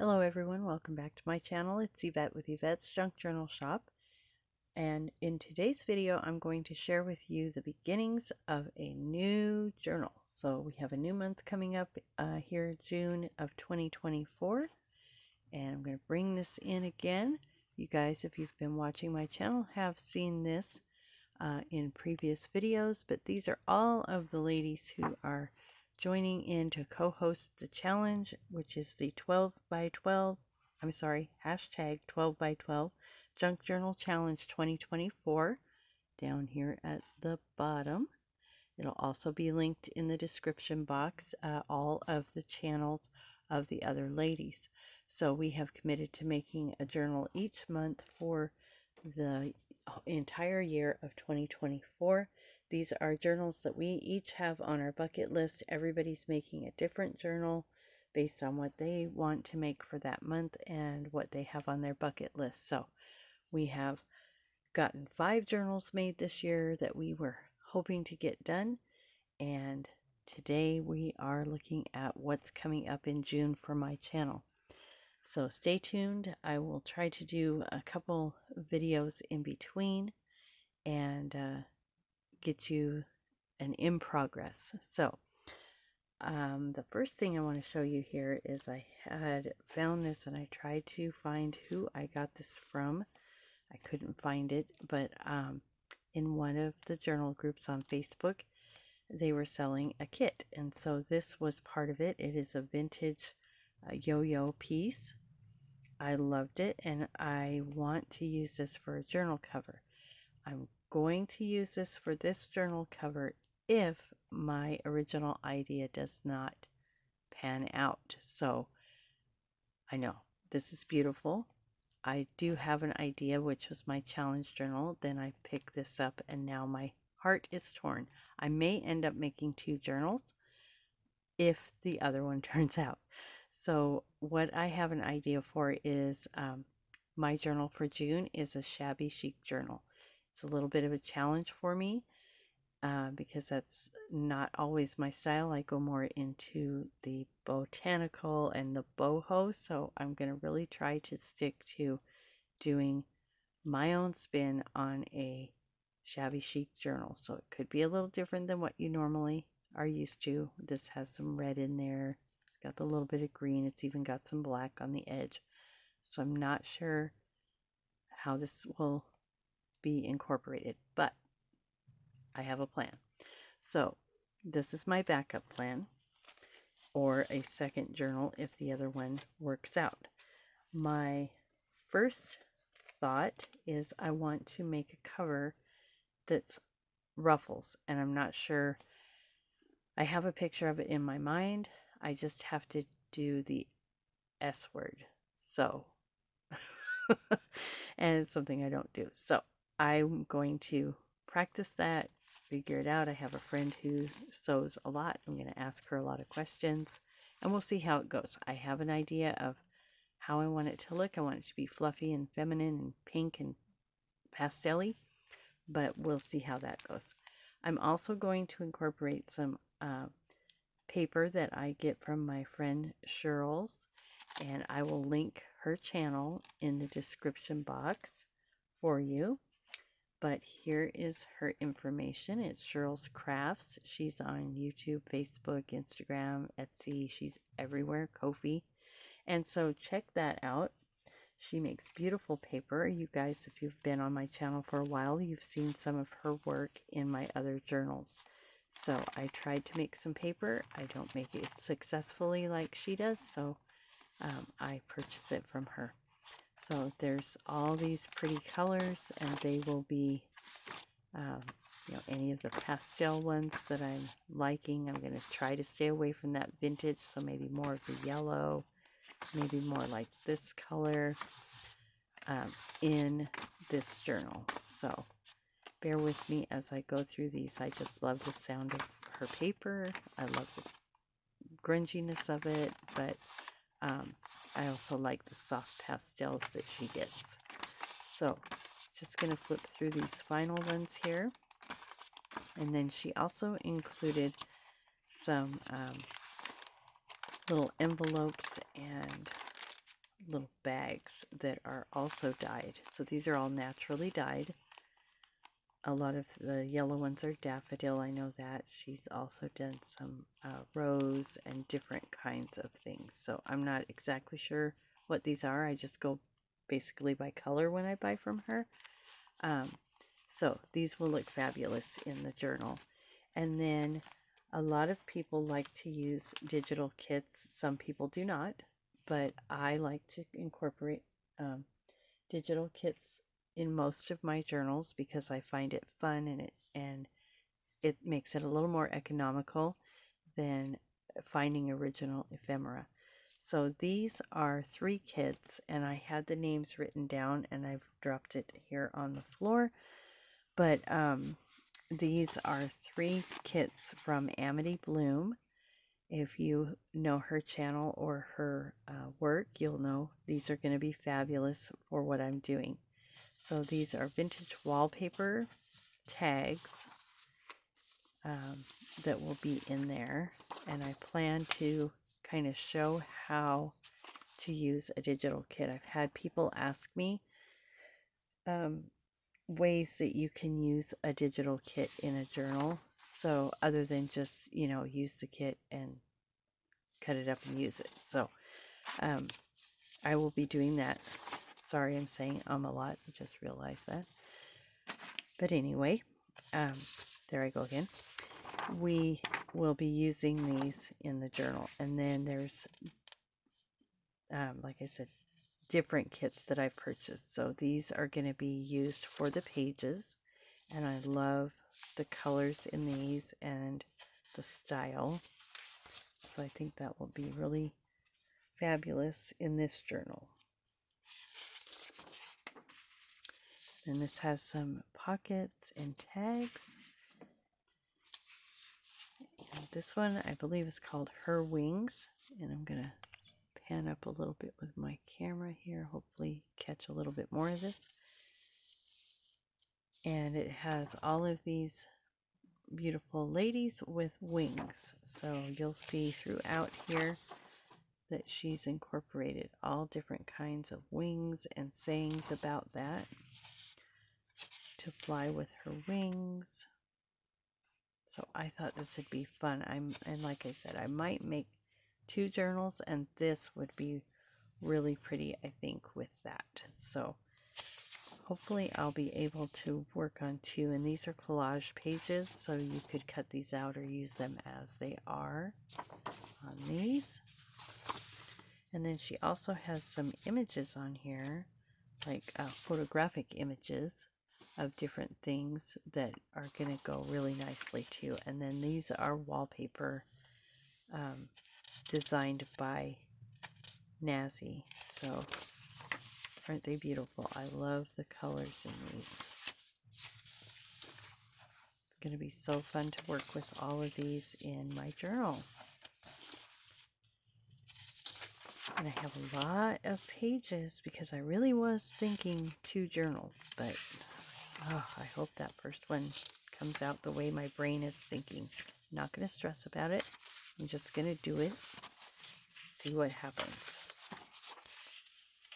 Hello everyone, welcome back to my channel. It's Yvette with Yvette's Junk Journal Shop. And in today's video, I'm going to share with you the beginnings of a new journal. So we have a new month coming up here, June of 2024. And I'm going to bring this in again. You guys, if you've been watching my channel, have seen this in previous videos. But these are all of the ladies who are joining in to co-host the challenge, which is the 12 by 12, hashtag 12 by 12 Junk Journal Challenge 2024 down here at the bottom. It'll also be linked in the description box, all of the channels of the other ladies. So we have committed to making a journal each month for the entire year of 2024. These are journals that we each have on our bucket list. Everybody's making a different journal based on what they want to make for that month and what they have on their bucket list. So we have gotten 5 journals made this year that we were hoping to get done. And today we are looking at what's coming up in June for my channel. So stay tuned. I will try to do a couple videos in between and get you an in progress. So the first thing I want to show you here is I had found this and I tried to find who I got this from. I couldn't find it, but in one of the journal groups on Facebook, they were selling a kit, and so this was part of it. It is a vintage yo-yo piece. I loved it, and I want to use this for a journal cover. I'm going to use this for this journal cover if my original idea does not pan out. So I know this is beautiful. I do have an idea, which was my challenge journal. Then I picked this up and now my heart is torn. I may end up making 2 journals if the other one turns out. So what I have an idea for is my journal for June is a Shabby Chic journal. It's a little bit of a challenge for me because that's not always my style. I go more into the botanical and the boho, so I'm going to really try to stick to doing my own spin on a Shabby Chic journal. So it could be a little different than what you normally are used to. This has some red in there. It's got a little bit of green. It's even got some black on the edge. So I'm not sure how this will be incorporated, but I have a plan. So this is my backup plan, or a second journal if the other one works out. My first thought is I want to make a cover that's ruffles, and I'm not sure. I have a picture of it in my mind. I just have to do the S word. So and it's something I don't do. So I'm going to practice that, figure it out. I have a friend who sews a lot. I'm going to ask her a lot of questions and we'll see how it goes. I have an idea of how I want it to look. I want it to be fluffy and feminine and pink and pastel-y, but we'll see how that goes. I'm also going to incorporate some paper that I get from my friend Cheryl's, and I will link her channel in the description box for you. But here is her information. It's Cheryl's Crafts. She's on YouTube, Facebook, Instagram, Etsy. She's everywhere, Ko-fi. And so check that out. She makes beautiful paper. You guys, if you've been on my channel for a while, you've seen some of her work in my other journals. So I tried to make some paper. I don't make it successfully like she does, so I purchase it from her. So there's all these pretty colors, and they will be, any of the pastel ones that I'm liking. I'm going to try to stay away from that vintage, so maybe more of the yellow, maybe more like this color in this journal. So bear with me as I go through these. I just love the sound of her paper. I love the grunginess of it, but I also like the soft pastels that she gets. So just going to flip through these final ones here. And then she also included some little envelopes and bags that are also dyed. So these are all naturally dyed. A lot of the yellow ones are daffodil, I know that. She's also done some rose and different kinds of things. So I'm not exactly sure what these are. I just go basically by color when I buy from her. So these will look fabulous in the journal. And then a lot of people like to use digital kits. Some people do not, but I like to incorporate digital kits in most of my journals because I find it fun, and it makes it a little more economical than finding original ephemera. So these are 3 kits, and I had the names written down and I've dropped it here on the floor. But these are 3 kits from Amity Bloom. If you know her channel or her work, you'll know these are going to be fabulous for what I'm doing. So these are vintage wallpaper tags that will be in there, and I plan to kind of show how to use a digital kit. I've had people ask me ways that you can use a digital kit in a journal, so other than just, you know, use the kit and cut it up and use it. So I will be doing that. Sorry, I'm saying a lot. I just realized that. But anyway, there I go again. We will be using these in the journal. And then there's, like I said, different kits that I've purchased. So these are going to be used for the pages. And I love the colors in these and the style. So I think that will be really fabulous in this journal. And this has some pockets and tags. And this one I believe is called Her Wings. And I'm going to pan up a little bit with my camera here. Hopefully catch a little bit more of this. And it has all of these beautiful ladies with wings. So you'll see throughout here that she's incorporated all different kinds of wings and sayings about that. To fly with her wings. So I thought this would be fun. And like I said, I might make 2 journals, and this would be really pretty, I think, with that. So hopefully I'll be able to work on 2, and these are collage pages, so you could cut these out or use them as they are on these. And then she also has some images on here, like photographic images of different things that are going to go really nicely too. And then these are wallpaper designed by Nazi. So aren't they beautiful? I love the colors in these. It's going to be so fun to work with all of these in my journal. And I have a lot of pages because I really was thinking 2 journals, but oh, I hope that first one comes out the way my brain is thinking. I'm not going to stress about it. I'm just going to do it, see what happens.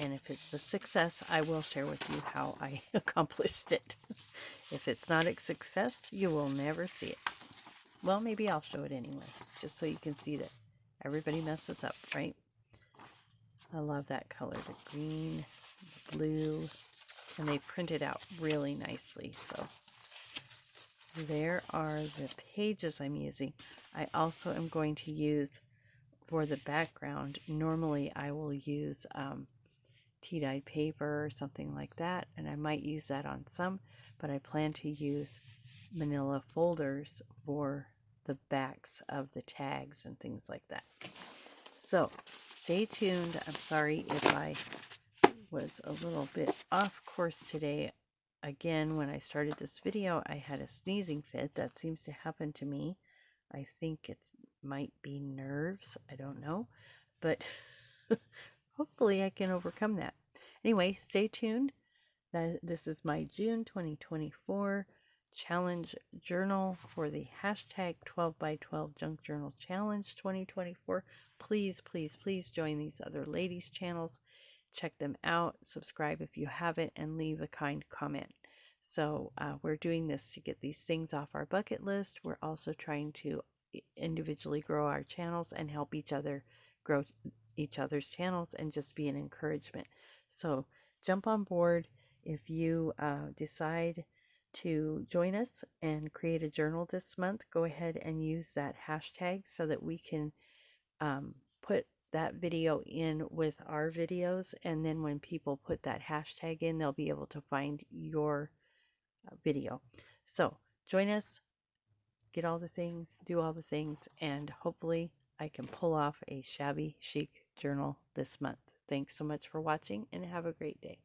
And if it's a success, I will share with you how I accomplished it. If it's not a success, you will never see it. Well, maybe I'll show it anyway, just so you can see that everybody messes up, right? I love that color, the green, the blue, and they print it out really nicely. So there are the pages I'm using. I also am going to use, for the background, normally I will use tea-dyed paper or something like that, and I might use that on some, but I plan to use manila folders for the backs of the tags and things like that. So stay tuned. I'm sorry if I was a little bit off course today. Again, when I started this video, I had a sneezing fit. That seems to happen to me. I think it might be nerves. I don't know, but hopefully I can overcome that. Anyway, stay tuned. This is my June 2024 challenge journal for the hashtag 12x12 Junk Journal Challenge 2024. Please, please, please join these other ladies' channels. check them out, subscribe if you haven't, and leave a kind comment. So we're doing this to get these things off our bucket list. We're also trying to individually grow our channels and help each other grow each other's channels and just be an encouragement. So jump on board. If you decide to join us and create a journal this month, go ahead and use that hashtag so that we can put that video in with our videos, and then when people put that hashtag in, they'll be able to find your video. So join us, get all the things, do all the things, and hopefully I can pull off a shabby chic journal this month. Thanks so much for watching and have a great day.